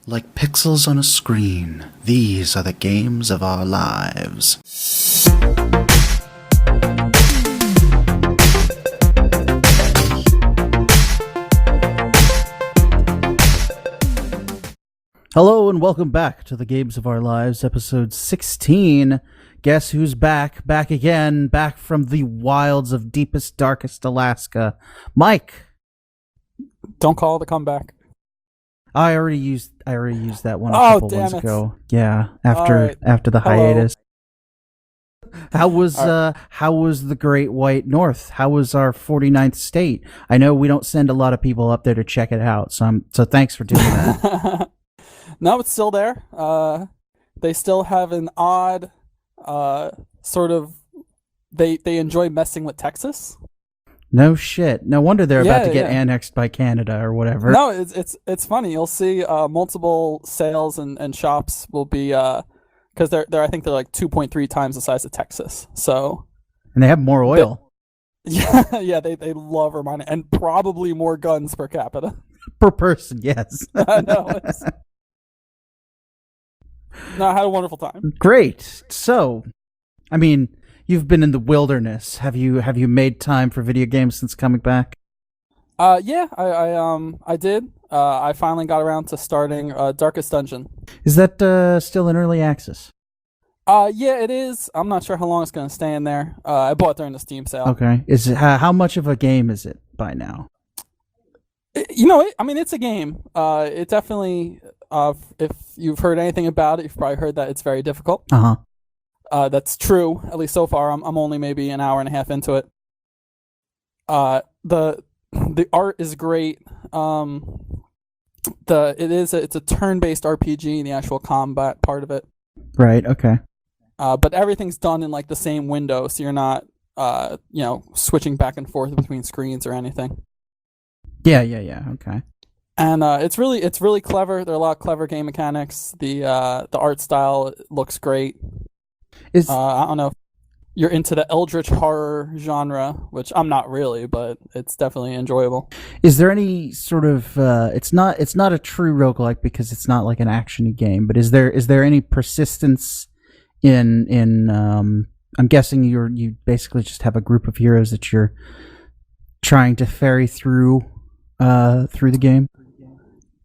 Like pixels on a screen, these are the games of our lives. Hello and welcome back to the Games of Our Lives, episode 16. Guess who's back? Back again, back from the wilds of deepest, darkest Alaska. Mike. Don't call it a comeback. I already used that one a couple ones ago. Yeah, after the hiatus. How was the Great White North? How was our 49th state? I know we don't send a lot of people up there to check it out, so thanks for doing that. No, it's still there. They still have an odd sort of they enjoy messing with Texas. No shit. No wonder they're about to get annexed by Canada or whatever. No, it's funny. You'll see multiple sales and shops will be because I think they're like 2.3 times the size of Texas. So and they have more oil. They love mining and probably more guns per capita. Per person, yes. I know. No, I had a wonderful time. Great. So, I mean, you've been in the wilderness. Have you made time for video games since coming back? I did. I finally got around to starting Darkest Dungeon. Is that still in early access? Yeah, it is. I'm not sure how long it's going to stay in there. I bought it during the Steam sale. Okay. Is it how much of a game is it by now? It's a game. It definitely. If you've heard anything about it, you've probably heard that it's very difficult. That's true. At least so far, I'm only maybe an hour and a half into it. The art is great. It's a turn-based RPG. The actual combat part of it. Right. Okay. But everything's done in like the same window, so you're not switching back and forth between screens or anything. Yeah. Okay. And it's really clever. There are a lot of clever game mechanics. The art style looks great. I don't know if you're into the eldritch horror genre, which I'm not really, but it's definitely enjoyable. Is there any sort of it's not a true roguelike because it's not like an action-y game, but is there any persistence in I'm guessing you basically just have a group of heroes that you're trying to ferry through the game?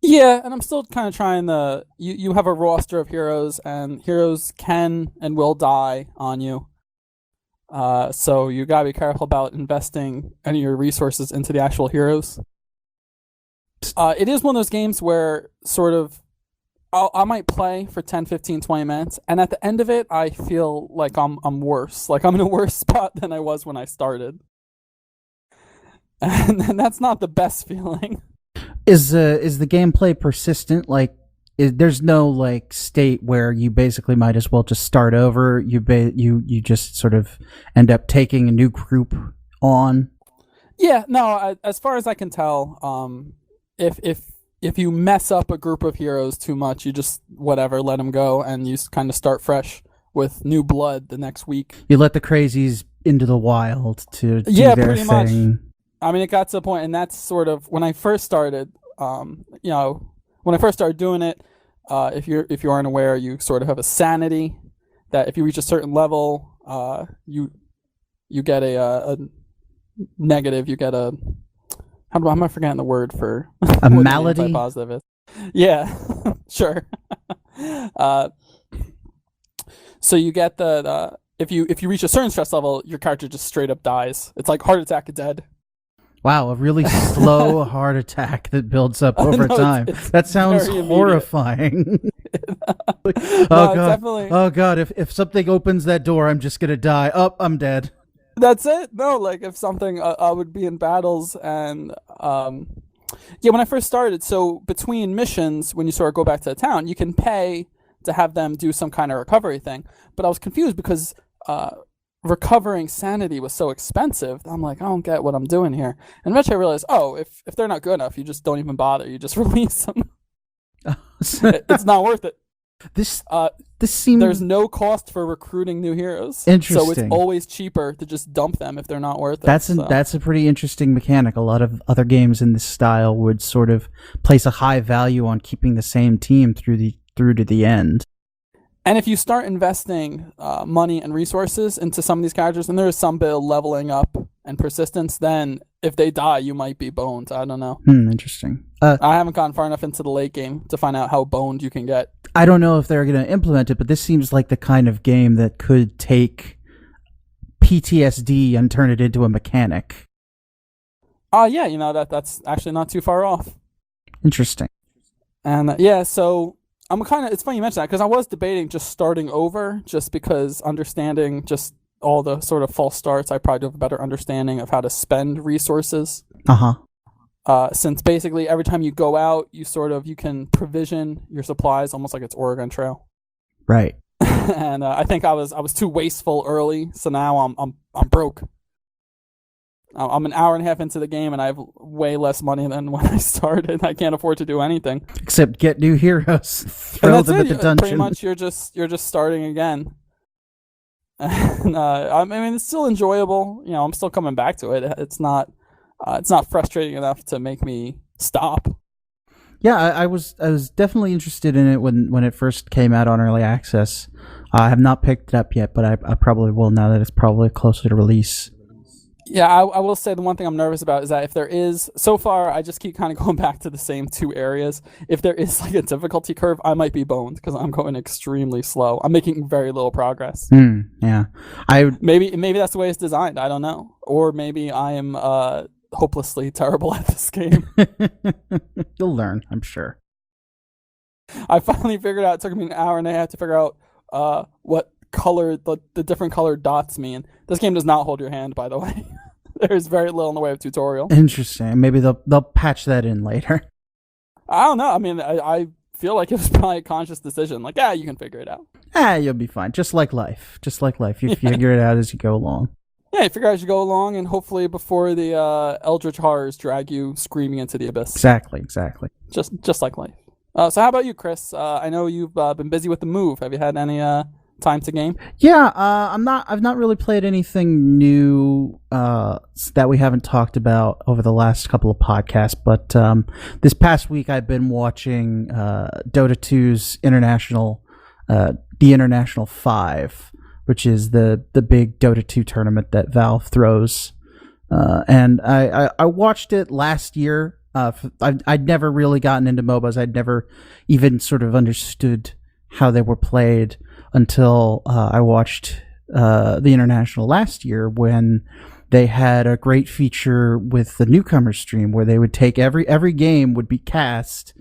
Yeah, and I'm still kind of trying you have a roster of heroes, and heroes can and will die on you. So you gotta be careful about investing any of your resources into the actual heroes. It is one of those games where sort of I might play for 10, 15, 20 minutes, and at the end of it, I feel like I'm worse. Like I'm in a worse spot than I was when I started. And that's not the best feeling. Is the gameplay persistent? Like, there's no like state where you basically might as well just start over. You just sort of end up taking a new group on. Yeah, no. As far as I can tell, if you mess up a group of heroes too much, you just let them go, and you kind of start fresh with new blood the next week. You let the crazies into the wild to do their pretty thing. Much. I mean, it got to the point, and that's sort of when I first started. When I first started doing it, if you aren't aware, you sort of have a sanity that if you reach a certain level, you get a negative. You get a how am I forgetting the word for a malady? Positive is. Yeah, sure. So you get the if you reach a certain stress level, your character just straight up dies. It's like heart attack dead. Wow, a really slow heart attack that builds up over time. That sounds horrifying. Oh god, if something opens that door, I'm just gonna die. Oh, I'm dead. That's it. No, like if something, I would be in battles, and when I first started, so between missions, when you sort of go back to the town, you can pay to have them do some kind of recovery thing. But I was confused because recovering sanity was so expensive. I'm like, I don't get what I'm doing here. And eventually I realized, if they're not good enough, you just don't even bother. You just release them. It's not worth it. This Uh, this seems there's no cost for recruiting new heroes. interesting. So it's always cheaper to just dump them if they're not worth it. That's a pretty interesting mechanic. A lot of other games in this style would sort of place a high value on keeping the same team through to the end. And if you start investing money and resources into some of these characters, and there is some bit of leveling up and persistence, then if they die, you might be boned. I don't know. Interesting. I haven't gone far enough into the late game to find out how boned you can get. I don't know if they're going to implement it, but this seems like the kind of game that could take PTSD and turn it into a mechanic. Yeah, that's actually not too far off. Interesting. And so it's funny you mentioned that, because I was debating just starting over, just because understanding just all the sort of false starts, I probably do have a better understanding of how to spend resources. Since basically every time you go out, you can provision your supplies almost like it's Oregon Trail. Right. And I think I was too wasteful early, so now I'm broke. I'm an hour and a half into the game, and I have way less money than when I started. I can't afford to do anything except get new heroes, throw them at the dungeon. Pretty much, you're just starting again. And, I mean, it's still enjoyable. I'm still coming back to it. It's not frustrating enough to make me stop. Yeah, I was definitely interested in it when it first came out on early access. I have not picked it up yet, but I probably will now that it's probably closer to release. Yeah, I will say the one thing I'm nervous about is that if there is, so far I just keep kind of going back to the same two areas. If there is like a difficulty curve, I might be boned because I'm going extremely slow. I'm making very little progress. Yeah, maybe that's the way it's designed. I don't know, or maybe I am hopelessly terrible at this game. You'll learn, I'm sure. I finally figured out. It took me an hour and a half to figure out what color the different colored dots mean. This game does not hold your hand, by the way. There's very little in the way of tutorial. Interesting. Maybe they'll patch that in later. I don't know. I mean, I feel like it was probably a conscious decision. Like, you can figure it out. You'll be fine. Just like life. You figure it out as you go along. Yeah, you figure out as you go along, and hopefully before the eldritch horrors drag you screaming into the abyss. Exactly. Just like life. So how about you, Chris? I know you've been busy with the move. Have you had any time to game? Yeah, I've not really played anything new that we haven't talked about over the last couple of podcasts, but this past week I've been watching Dota 2's the International 5, which is the big Dota 2 tournament that Valve throws. And I watched it last year. I'd never really gotten into MOBAs. I'd never even sort of understood how they were played until I watched the International last year, when they had a great feature with the newcomer stream where they would take every game would be cast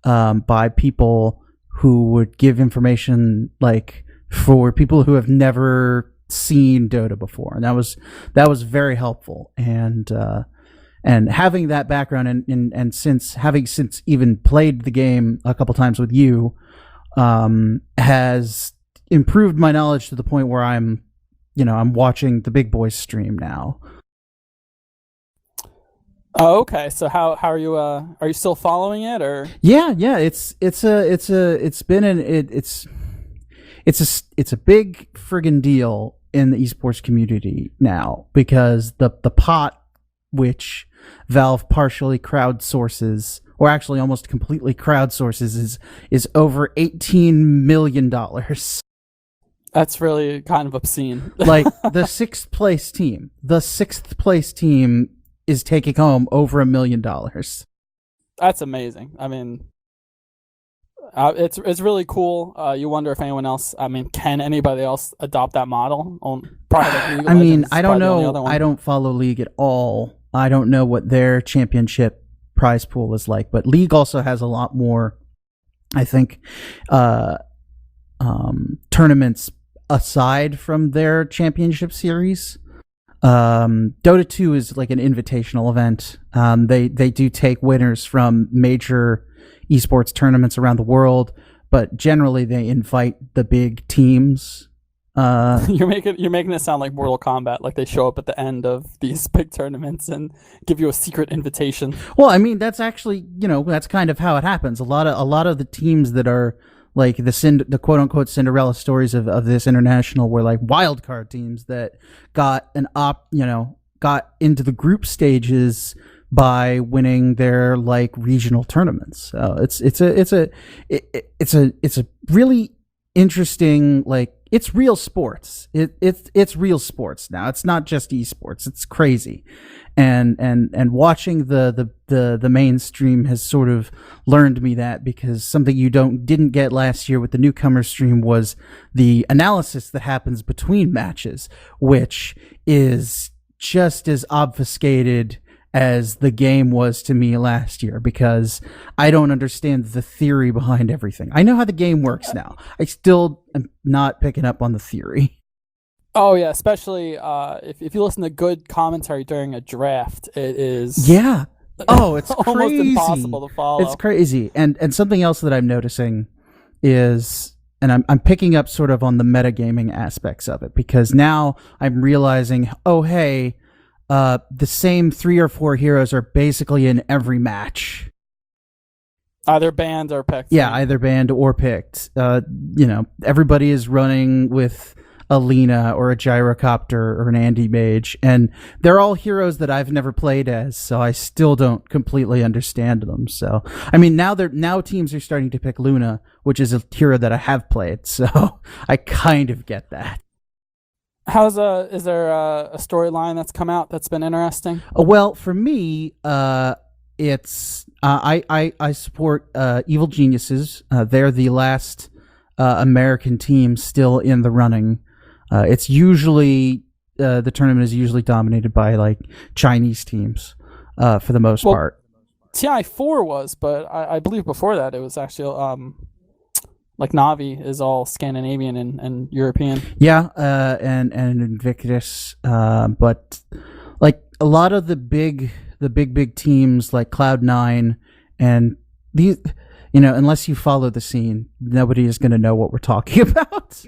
by people who would give information like for people who have never seen Dota before, and that was very helpful. And having that background and since even played the game a couple times with you, has improved my knowledge to the point where I'm watching the big boys stream now. Oh, okay. So how are you? Are you still following it, or? Yeah. It's a big friggin' deal in the esports community now, because the pot which Valve partially crowdsources, or actually almost completely crowdsources, is over $18 million. That's really kind of obscene. Like the sixth place team is taking home over $1 million. That's amazing. I mean, it's really cool. You wonder if anyone else. I mean, can anybody else adopt that model? Probably like League of Legends, I don't know. I don't follow League at all. I don't know what their championship prize pool is like, but League also has a lot more, I think, tournaments aside from their championship series. Dota 2 is like an invitational event. They do take winners from major esports tournaments around the world, but generally they invite the big teams. You're making it sound like Mortal Kombat, like they show up at the end of these big tournaments and give you a secret invitation. Well, I mean, that's actually, that's kind of how it happens. A lot of the teams that are like the quote unquote Cinderella stories of this international were like wild card teams that got got into the group stages by winning their like regional tournaments. So it's a really interesting, like, it's real sports. It's real sports now. It's not just esports. It's crazy. And watching the mainstream has sort of learned me that, because something you didn't get last year with the newcomer stream was the analysis that happens between matches, which is just as obfuscated as the game was to me last year, because I don't understand the theory behind everything. I know how the game works now. I still am not picking up on the theory. Oh yeah, especially if you listen to good commentary during a draft, it is it's almost crazy. impossible to follow. It's crazy. And something else that I'm noticing is, and I'm picking up sort of on the metagaming aspects of it, because now I'm realizing, oh hey, the same 3 or 4 heroes are basically in every match. Either banned or picked. Yeah, either banned or picked. Everybody is running with a Lina or a Gyrocopter or an Andy Mage, and they're all heroes that I've never played as, so I still don't completely understand them. So, I mean, now teams are starting to pick Luna, which is a hero that I have played, so I kind of get that. Is there a storyline that's come out that's been interesting? Well, for me, it's I support Evil Geniuses. They're the last American team still in the running. It's usually the tournament is usually dominated by like Chinese teams for the most part. TI4 was, but I believe before that it was actually like Navi is all Scandinavian and European. Yeah, and Invictus, but like a lot of the big teams like Cloud9 and these, unless you follow the scene, nobody is going to know what we're talking about.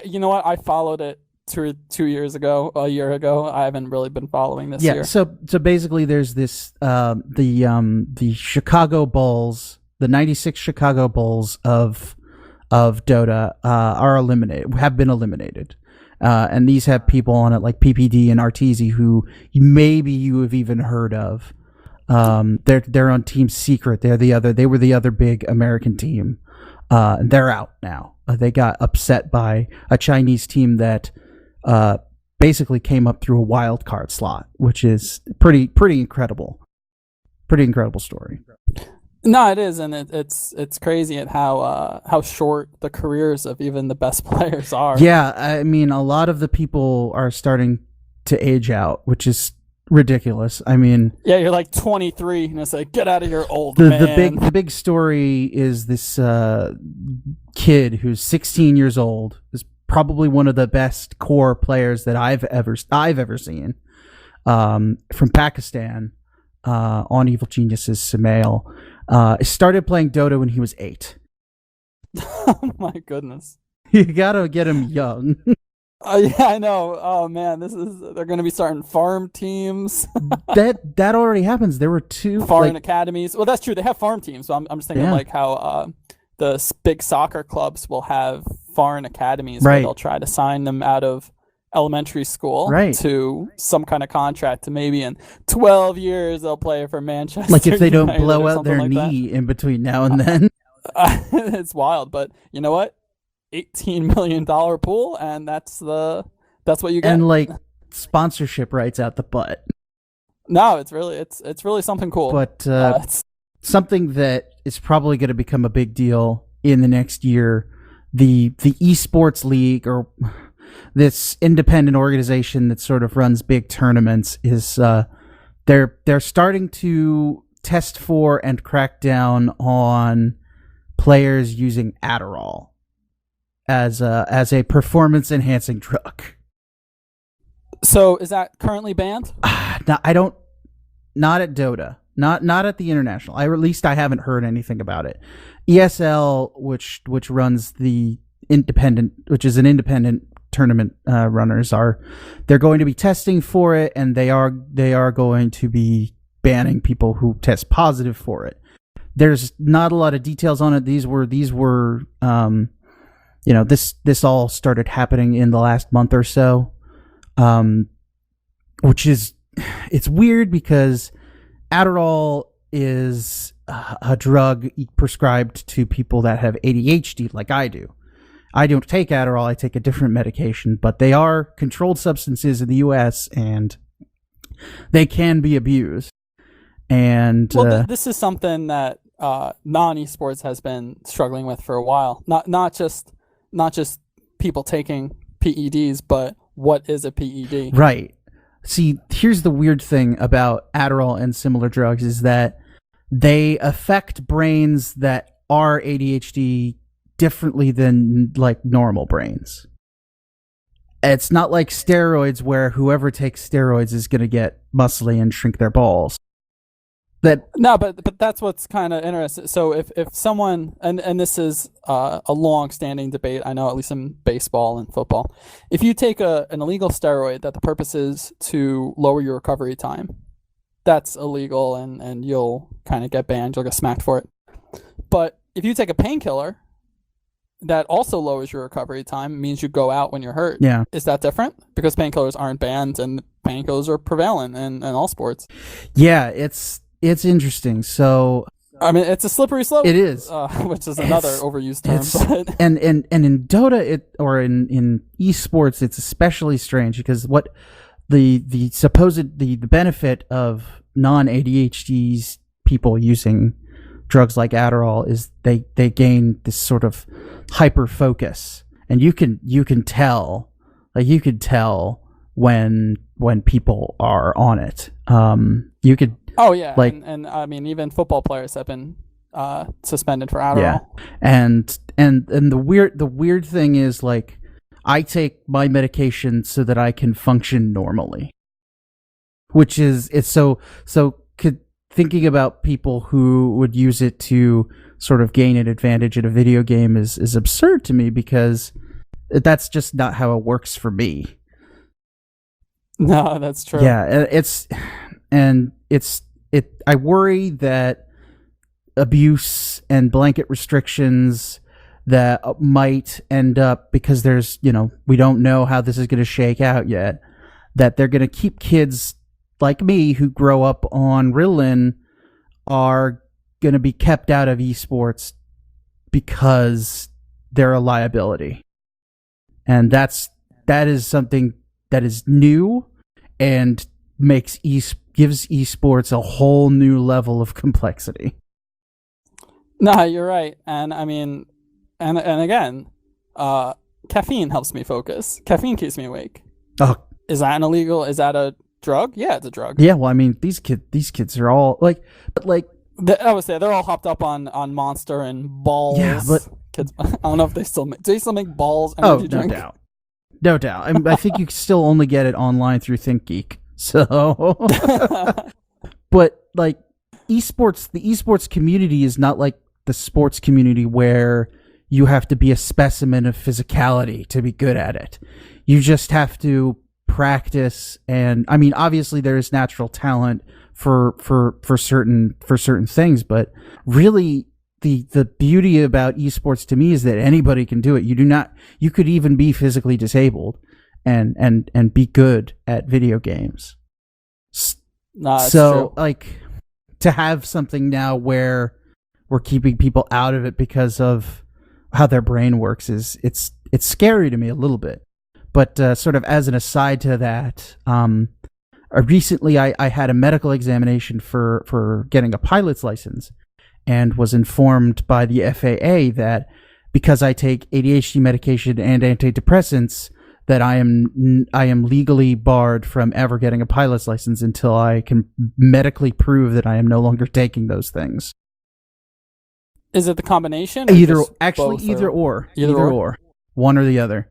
You know what? I followed it 2 years ago, a year ago. I haven't really been following this year. Yeah, so basically there's this the Chicago Bulls. The 96 Chicago Bulls of Dota have been eliminated. And these have people on it like PPD and Arteezy, who maybe you have even heard of. They're on Team Secret. They were the other big American team. And they're out now. They got upset by a Chinese team that basically came up through a wild card slot, which is pretty incredible. Pretty incredible story. No, it is, and it's crazy at how short the careers of even the best players are. Yeah, I mean, a lot of the people are starting to age out, which is ridiculous. I mean, yeah, you're like 23, and it's like, get out of here, old man. The big story is this kid who's 16 years old, is probably one of the best core players that I've ever seen, from Pakistan, on Evil Geniuses, Sumail. Started playing Dota when he was 8. Oh my goodness! You gotta get him young. Yeah, I know. Oh man, they're going to be starting farm teams. that already happens. There were 2 foreign academies. Well, that's true. They have farm teams. So I'm just thinking like how the big soccer clubs will have foreign academies where they'll try to sign them out of elementary school to some kind of contract to maybe in 12 years they'll play for Manchester. Like if they don't United blow out their knee in between now and then. It's wild, but you know what? $18 million pool, and that's what you get. And like sponsorship rights out the butt. No, it's really something cool. But something that is probably going to become a big deal in the next year, the eSports League, or this independent organization that sort of runs big tournaments, is they're starting to test for and crack down on players using Adderall as a performance enhancing drug. So is that currently banned? Not at Dota. Not at the international. At least I haven't heard anything about it. ESL, which runs the independent, which is an independent tournament runners, they're going to be testing for it, and they are going to be banning people who test positive for it. there's not a lot of details on it. These were this all started happening in the last month or so, which is, it's weird because Adderall is a drug prescribed to people that have ADHD like I do. I don't take Adderall, I take a different medication, but they are controlled substances in the US and they can be abused. And this is something that non-esports has been struggling with for a while. Not just people taking PEDs, but what is a PED? Right. See, here's the weird thing about Adderall and similar drugs is that they affect brains that are ADHD differently than like normal brains. It's not like steroids where whoever takes steroids is going to get muscly and shrink their balls. But that's what's kind of interesting. So if someone, and this is a long-standing debate, I know, at least in baseball and football, if you take an illegal steroid that the purpose is to lower your recovery time, that's illegal and you'll kind of get banned, you'll get smacked for it. But if you take a painkiller that also lowers your recovery time, means you go out when you're hurt. Yeah. Is that different? Because painkillers aren't banned and painkillers are prevalent in all sports. Yeah, it's interesting. So I mean, it's a slippery slope. It is, which is another overused term. But and in Dota, in esports, it's especially strange because what the supposed the benefit of non-ADHDs people using drugs like Adderall is they gain this sort of hyper focus, and you can tell, like you could tell when people are on it. You could. Oh yeah, like, and I mean, even football players have been suspended for Adderall. Yeah, and the weird thing is, like, I take my medication so that I can function normally, which is thinking about people who would use it to sort of gain an advantage in a video game is absurd to me, because that's just not how it works for me. No, that's true. Yeah, I worry that abuse and blanket restrictions that might end up, because there's, we don't know how this is going to shake out yet, that they're going to keep kids like me who grow up on Ritalin are going to be kept out of esports because they're a liability. And that is something that is new and gives esports a whole new level of complexity. No, you're right. And I mean, and again, caffeine helps me focus. Caffeine keeps me awake. Oh, is that illegal? Is that a drug? Yeah, it's a drug. Yeah, well, I mean, these kids are all I would say they're all hopped up on Monster and balls. Yeah, but kids, I don't know if they still make. Do they still make balls? Oh, no doubt. I think you still only get it online through ThinkGeek. So, but like the esports community is not like the sports community where you have to be a specimen of physicality to be good at it. You just have to practice, and I mean, obviously there is natural talent for certain things, but really the beauty about esports to me is that anybody can do it. You could even be physically disabled and be good at video games. So true. Like, to have something now where we're keeping people out of it because of how their brain works it's scary to me a little bit. But sort of as an aside to that, recently I had a medical examination for getting a pilot's license, and was informed by the FAA that because I take ADHD medication and antidepressants, that I am legally barred from ever getting a pilot's license until I can medically prove that I am no longer taking those things. Is it the combination? Either or. One or the other.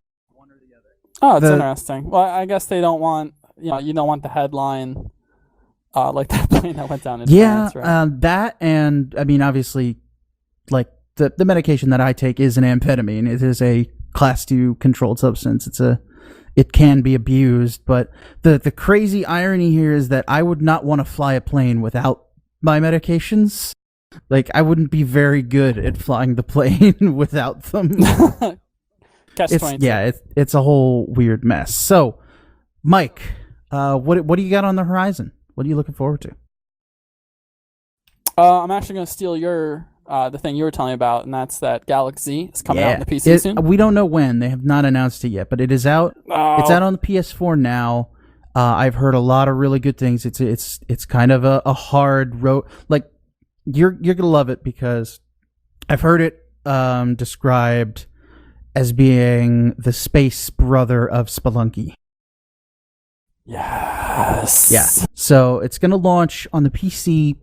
Oh, it's interesting. Well, I guess they don't want, you don't want the headline like that plane that went down in France, right? That, and I mean, obviously, like the medication that I take is an amphetamine. It is a class 2 controlled substance. It can be abused, but the crazy irony here is that I would not want to fly a plane without my medications. Like, I wouldn't be very good at flying the plane without them. Catch 22. It's a whole weird mess. So, Mike, what do you got on the horizon? What are you looking forward to? I'm actually going to steal your the thing you were telling me about, and that's that Galak-z is coming out on the PC soon. We don't know when. They have not announced it yet, but it is out. Oh. It's out on the PS4 now. I've heard a lot of really good things. It's kind of a hard road. Like, you're gonna love it because I've heard it described as being the space brother of Spelunky. Yes. Yeah. So it's gonna launch on the PC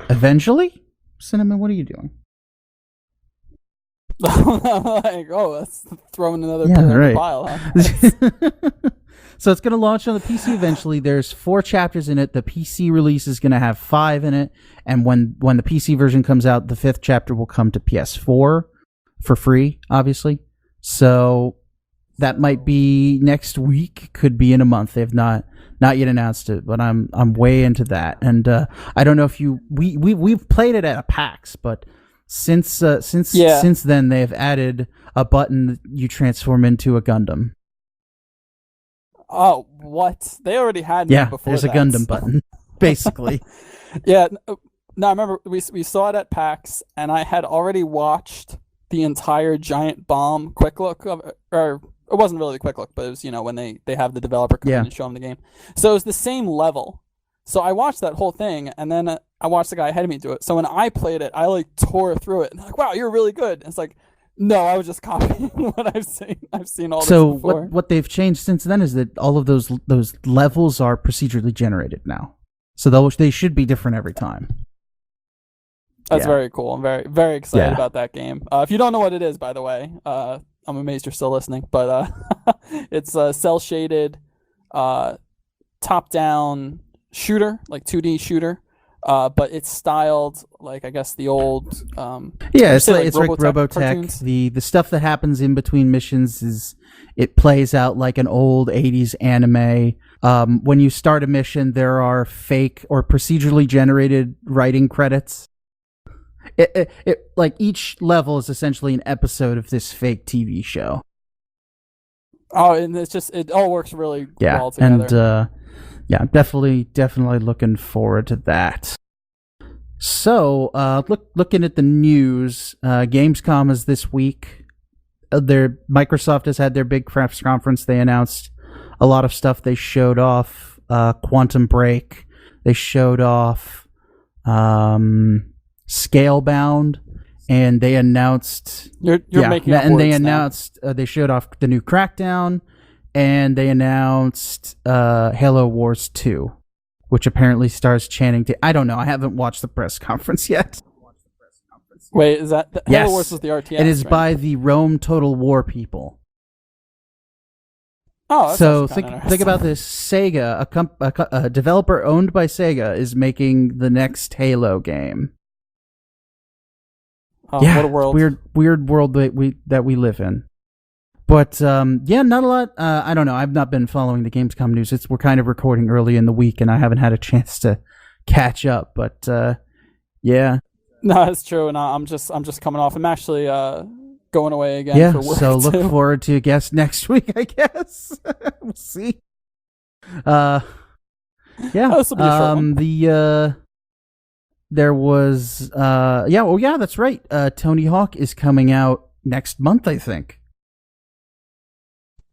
eventually. Cinnamon, what are you doing? Like, that's throwing another pin in the pile, huh? So it's going to launch on the PC eventually. There's 4 chapters in it. The PC release is going to have 5 in it. And when the PC version comes out, the 5th chapter will come to PS4 for free, obviously. So that might be next week. Could be in a month. They've not yet announced it, but I'm way into that. And I don't know if we've played it at a PAX, but since then they've added a button that you transform into a Gundam. Oh, what? They already had one before. There's a Gundam button, basically. Yeah. No, I remember we saw it at PAX, and I had already watched the entire Giant Bomb quick look of, or it wasn't really the quick look, but it was, when they have the developer come in and show them the game. So it was the same level. So I watched that whole thing, and then I watched the guy ahead of me do it. So when I played it, I tore through it, and like, wow, you're really good. And it's like, no, I was just copying what I've seen. I've seen all this before. So what they've changed since then is that all of those levels are procedurally generated now. So they should be different every time. That's very cool. I'm very, very excited about that game. If you don't know what it is, by the way, I'm amazed you're still listening. But it's a cel-shaded, top-down shooter, like 2D shooter. But it's styled like, I guess, the old it's like Robotech. The stuff that happens in between missions it plays out like an old 80s anime. When you start a mission, there are fake or procedurally generated writing credits. It like each level is essentially an episode of this fake TV show. Oh, and it all works really well together. And definitely looking forward to that. So, looking at the news, Gamescom is this week. Microsoft has had their big press conference. They announced a lot of stuff. They showed off Quantum Break. They showed off Scalebound, and they announced you're making up and words they now. announced they showed off the new Crackdown. And they announced Halo Wars 2, which apparently stars Channing Tatum. I don't know. I haven't watched the press conference yet. Wait, is that... Halo Wars was the RTS, it is by the Rome Total War people. Oh, that's so think about this. Sega, a developer owned by Sega, is making the next Halo game. Oh, what a world. Weird world that we live in. But, not a lot. I don't know. I've not been following the Gamescom news. We're kind of recording early in the week, and I haven't had a chance to catch up. But, yeah. No, it's true. And I'm just coming off. I'm actually going away again for work. So look forward to a guest next week, I guess. We'll see. Yeah. This will be a short one. There was, that's right. Tony Hawk is coming out next month, I think.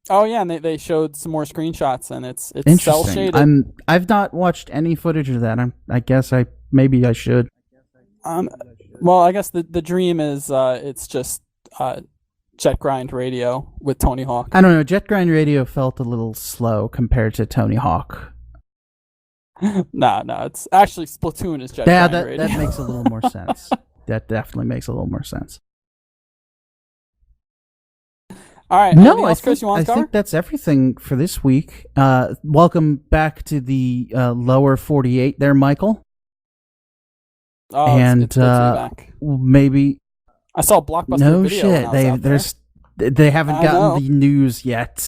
Oh yeah, and they showed some more screenshots, and it's cel shaded. I've not watched any footage of that. I guess maybe I should. Well, I guess the dream is it's just Jet Grind Radio with Tony Hawk. I don't know. Jet Grind Radio felt a little slow compared to Tony Hawk. No, it's actually Splatoon is Jet Grind Radio. That makes a little more sense. That definitely makes a little more sense. All right. No, I think that's everything for this week. Welcome back to the lower 48 there, Michael. Oh, and it's good to be back. Maybe I saw Blockbuster no video shit. They haven't gotten the news yet.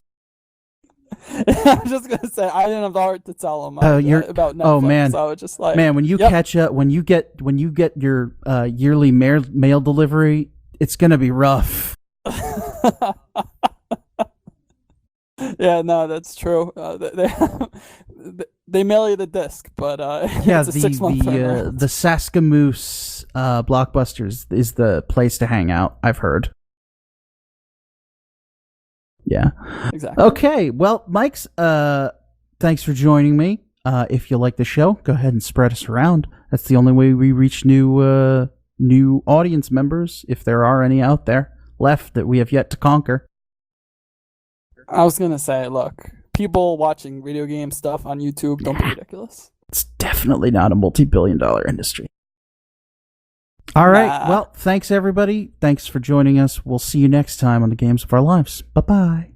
I was just gonna say I didn't have the heart to tell him about Netflix. Oh man, so I was just like, man, when you catch up, when you get your yearly mail delivery, it's gonna be rough. Yeah, no, that's true. They mail you the disc, but yeah, it's a 6 month turnaround. The Saskamoose Blockbusters is the place to hang out, I've heard. Yeah. Exactly. Okay. Well, Mike's. Thanks for joining me. If you like the show, go ahead and spread us around. That's the only way we reach new audience members, if there are any out there left that we have yet to conquer. I was gonna say, look, people watching video game stuff on YouTube, don't be ridiculous. It's definitely not a multi-billion-dollar industry. All right. Well, thanks everybody. Thanks for joining us. We'll see you next time on the Games of Our Lives. Bye-bye.